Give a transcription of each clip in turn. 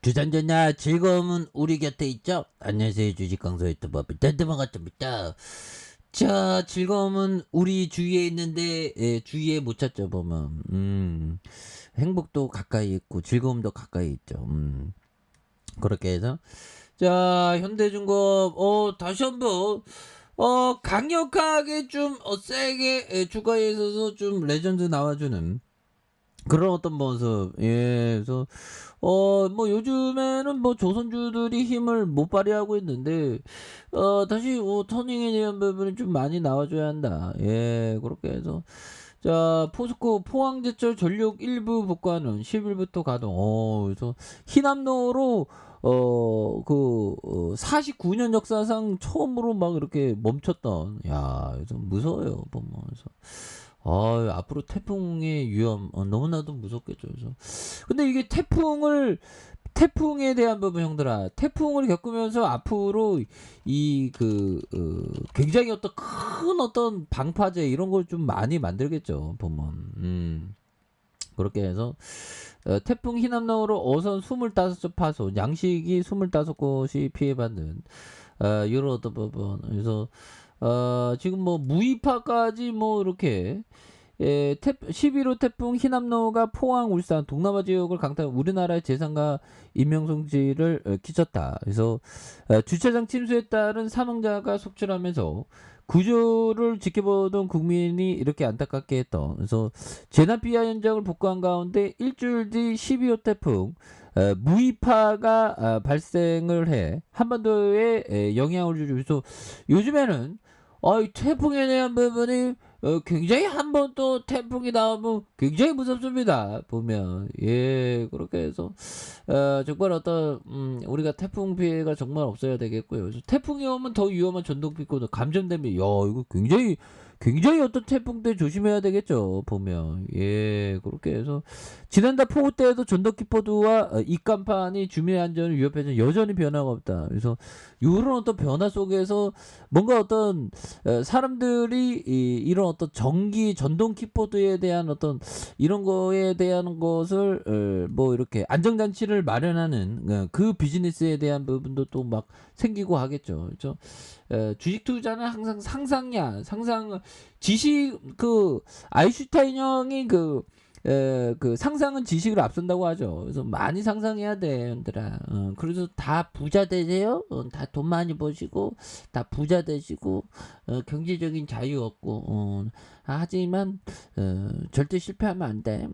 주산전야 즐거움은 우리 곁에 있죠. 안녕하세요, 주식 강사 유튜버 딴딴만 같습니다. 자, 즐거움은 우리 주위에 있는데 주위에 못 찾죠. 보면 행복도 가까이 있고 즐거움도 가까이 있죠. 그렇게 해서 자, 현대중공업 다시 한번 강력하게 좀 세게 주가에 있어서 좀 레전드 나와주는 그런 어떤 모습. 예, 그래서 뭐 요즘에는 뭐 조선주들이 힘을 못 발휘하고 있는데 다시 터닝에 대한 부분이 좀 많이 나와줘야 한다. 예, 그렇게 해서 자, 포스코 포항제철 전력 일부 복구하는 10일부터 가동. 그래서 희남로로 49년 역사상 처음으로 막 이렇게 멈췄던. 야, 좀 무서워요 보면. 그래서 앞으로 태풍의 위험 너무나도 무섭겠죠. 그래서 근데 이게 태풍에 대한 부분 형들아, 태풍을 겪으면서 앞으로 굉장히 어떤 큰 어떤 방파제 이런 걸 좀 많이 만들겠죠 보면. 그렇게 해서 태풍 희남로로 어선 25쪽 파손, 양식이 25곳이 피해받는 이런 어떤 부분. 그래서 지금 뭐 무이파까지 뭐 이렇게 11호 태풍 희남노가 포항, 울산, 동남아 지역을 강타한 우리나라의 재산과 인명손실을 끼쳤다. 그래서 주차장 침수에 따른 사망자가 속출하면서 구조를 지켜보던 국민이 이렇게 안타깝게 했던. 그래서 재난 피해 현장을 복구한 가운데 일주일 뒤 12호 태풍 무이파가 발생을 해 한반도에 영향을 주죠. 그래서 요즘에는 이 태풍에 대한 부분이 굉장히 한 번 또 태풍이 나오면 굉장히 무섭습니다. 보면. 예, 그렇게 해서 정말 어떤 우리가 태풍 피해가 정말 없어야 되겠고요. 그래서 태풍이 오면 더 위험한 전동피코도 감전되면 이거 굉장히 어떤 태풍 때 조심해야 되겠죠. 보면. 예, 그렇게 해서 지난달 폭우 때에도 전동키포드와 입간판이 주민의 안전을 위협해서 여전히 변화가 없다. 그래서 이런 어떤 변화 속에서 뭔가 어떤 사람들이 이런 어떤 전기 전동 키보드에 대한 어떤 이런 거에 대한 것을 뭐 이렇게 안정장치를 마련하는 그 비즈니스에 대한 부분도 또 막 생기고 하겠죠. 그렇죠? 주식 투자는 항상 상상 지식 아인슈타인 형이 상상은 지식을 앞선다고 하죠. 그래서 많이 상상해야 돼, 얘들아. 그래서 다 부자 되세요? 다 돈 많이 버시고, 다 부자 되시고, 경제적인 자유 얻고, 하지만, 절대 실패하면 안 돼.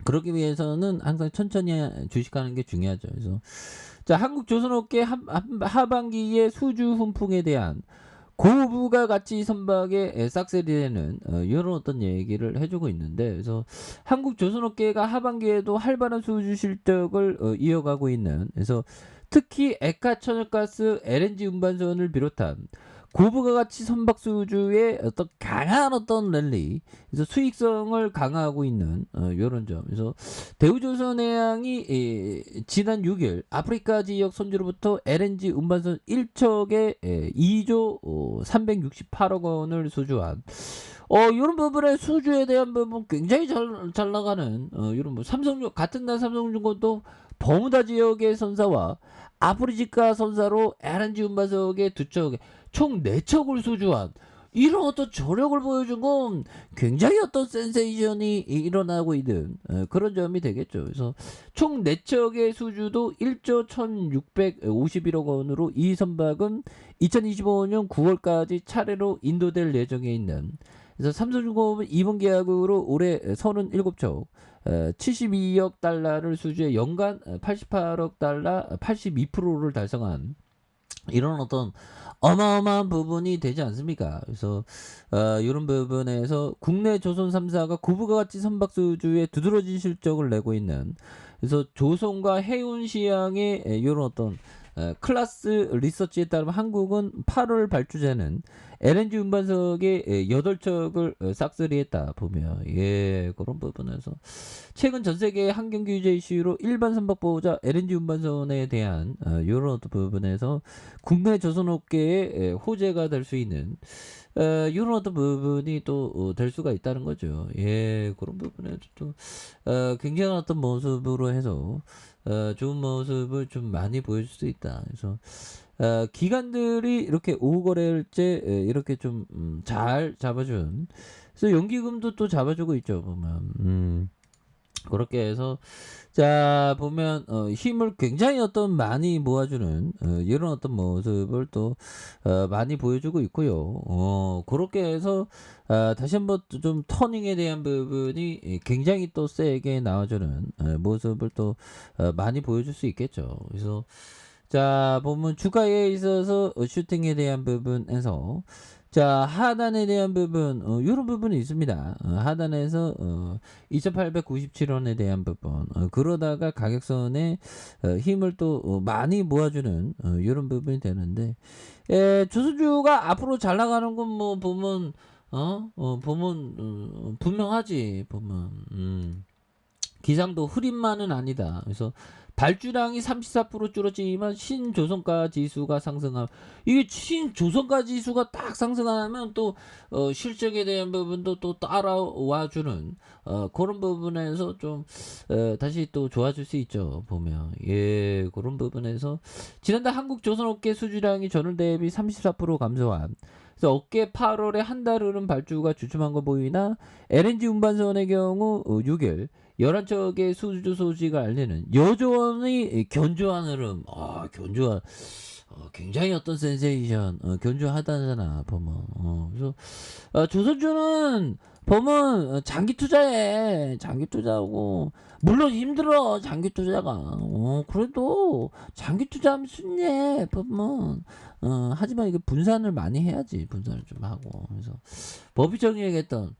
그러기 위해서는 항상 천천히 주식하는 게 중요하죠. 그래서, 자, 한국 조선업계 하반기의 수주 훈풍에 대한 고부가 가치 선박에 싹쓸이 되는 이런 어떤 얘기를 해주고 있는데, 그래서 한국 조선업계가 하반기에도 활발한 수주 실적을 이어가고 있는. 그래서 특히 액화천연가스 LNG 운반선을 비롯한 고부가 가치 선박 수주의 어떤 강한 어떤 랠리, 그래서 수익성을 강화하고 있는 이런 점. 그래서 대우조선해양이 지난 6일 아프리카 지역 선주로부터 LNG 운반선 1척에 2조 368억 원을 수주한 이런 부분의 수주에 대한 부분 굉장히 잘 나가는 이런 같은 날 삼성중공도 버무다 지역의 선사와 아프리카 선사로 LNG 운반선의 2척 총 4척을 수주한 이런 어떤 저력을 보여준 건 굉장히 어떤 센세이션이 일어나고 있는 그런 점이 되겠죠. 그래서 총 4척의 수주도 1조 1651억 원으로 이 선박은 2025년 9월까지 차례로 인도될 예정에 있는. 그래서 삼성중공업은 이번 계약으로 올해 37척 72억 달러를 수주해 연간 88억 달러 82%를 달성한 이런 어떤 어마어마한 부분이 되지 않습니까? 그래서 이런 부분에서 국내 조선 3사가 구부가 가치 선박 수주에 두드러진 실적을 내고 있는. 그래서 조선과 해운 시향의 이런 어떤 클래스 리서치에 따르면 한국은 8월 발주자는 LNG 운반석의 8척을 싹쓸이했다 보면. 예, 그런 부분에서 최근 전 세계 환경 규제 이슈로 일반 선박 보호자 LNG 운반선에 대한 이런 부분에서 국내 조선업계의 호재가 될 수 있는 요런 어떤 부분이 또 될 수가 있다는 거죠. 예. 그런 부분에서 또 굉장한 어떤 모습으로 해서 좋은 모습을 좀 많이 보여줄 수 있다. 그래서 기관들이 이렇게 오후 거래일째 이렇게 좀 잘 잡아준, 그래서 연기금도 또 잡아주고 있죠 보면. 그렇게 해서 자 보면 힘을 굉장히 어떤 많이 모아주는 이런 어떤 모습을 또 많이 보여주고 있고요. 그렇게 해서 다시 한번 또 좀 터닝에 대한 부분이 굉장히 또 세게 나와주는 모습을 또 많이 보여줄 수 있겠죠. 그래서 자 보면 주가에 있어서 슈팅에 대한 부분에서 자 하단에 대한 부분 요런 부분이 있습니다. 하단에서 2,897 원에 대한 부분, 그러다가 가격선에 힘을 또 많이 모아주는 요런 부분이 되는데, 조선주가 앞으로 잘 나가는 건 뭐 보면 보면 분명하지 보면. 기상도 흐린만은 아니다. 그래서 발주량이 34% 줄었지만 신조선가 지수가 상승함. 이게 신조선가 지수가 딱 상승하면 또 실적에 대한 부분도 또 따라와 주는 그런 부분에서 좀 다시 또 좋아질 수 있죠. 보면 예, 그런 부분에서 지난달 한국조선업계 수주량이 전월 대비 34% 감소함. 그래서 업계 8월에 한 달 흐른 발주가 주춤한 거 보이나 LNG 운반선의 경우 6일 11척의 수주 소식을 알리는 여전히 견조한 흐름. 견조한. 굉장히 어떤 센세이션. 견조하다잖아 보면. 그래서 조선주는 보면 장기 투자해. 장기 투자하고 물론 힘들어 장기 투자가. 그래도 장기 투자하면 순해 보면. 하지만 이게 분산을 많이 해야지. 분산을 좀 하고. 그래서 법이 정의하겠던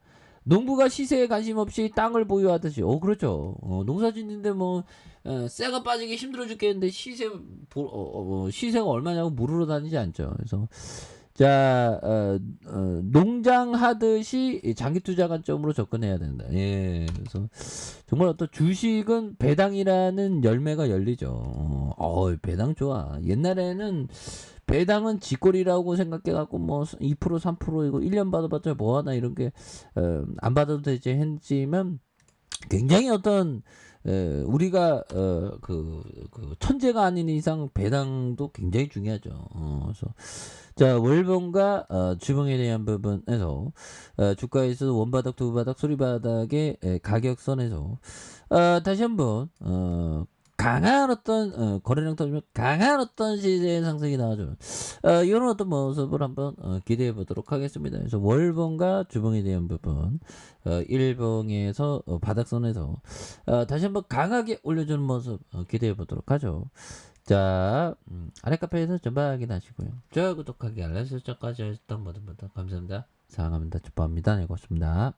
농부가 시세에 관심 없이 땅을 보유하듯이. 그렇죠. 농사짓는데 뭐 쇠가 빠지기 힘들어 죽겠는데 시세가 얼마냐고 물으러 다니지 않죠. 그래서 자 농장하듯이 장기 투자 관점으로 접근해야 된다. 예. 그래서 정말 어떤 주식은 배당이라는 열매가 열리죠. 배당 좋아. 옛날에는 배당은 쥐꼬리라고 생각해 갖고 뭐 2% 3% 이거 1년 받아봤자 뭐하나 이런 게 안 받아도 되지 했지만, 굉장히 어떤 우리가 천재가 아닌 이상 배당도 굉장히 중요하죠. 그래서 자 월봉과 주봉에 대한 부분에서 주가에서 원바닥 두바닥 소리바닥의 가격선에서 다시 한번 강한 어떤 거래량 터지면 강한 어떤 시세의 상승이 나와주는 이런 어떤 모습을 한번 기대해 보도록 하겠습니다. 그래서 월봉과 주봉에 대한 부분, 일봉에서 바닥선에서 다시 한번 강하게 올려주는 모습 기대해 보도록 하죠. 자 아래 카페에서 전방 확인하시고요. 좋아요, 구독하기, 알람 설정까지 하셨던 모든 분들 감사합니다. 사랑합니다. 축복합니다. 네, 고맙습니다.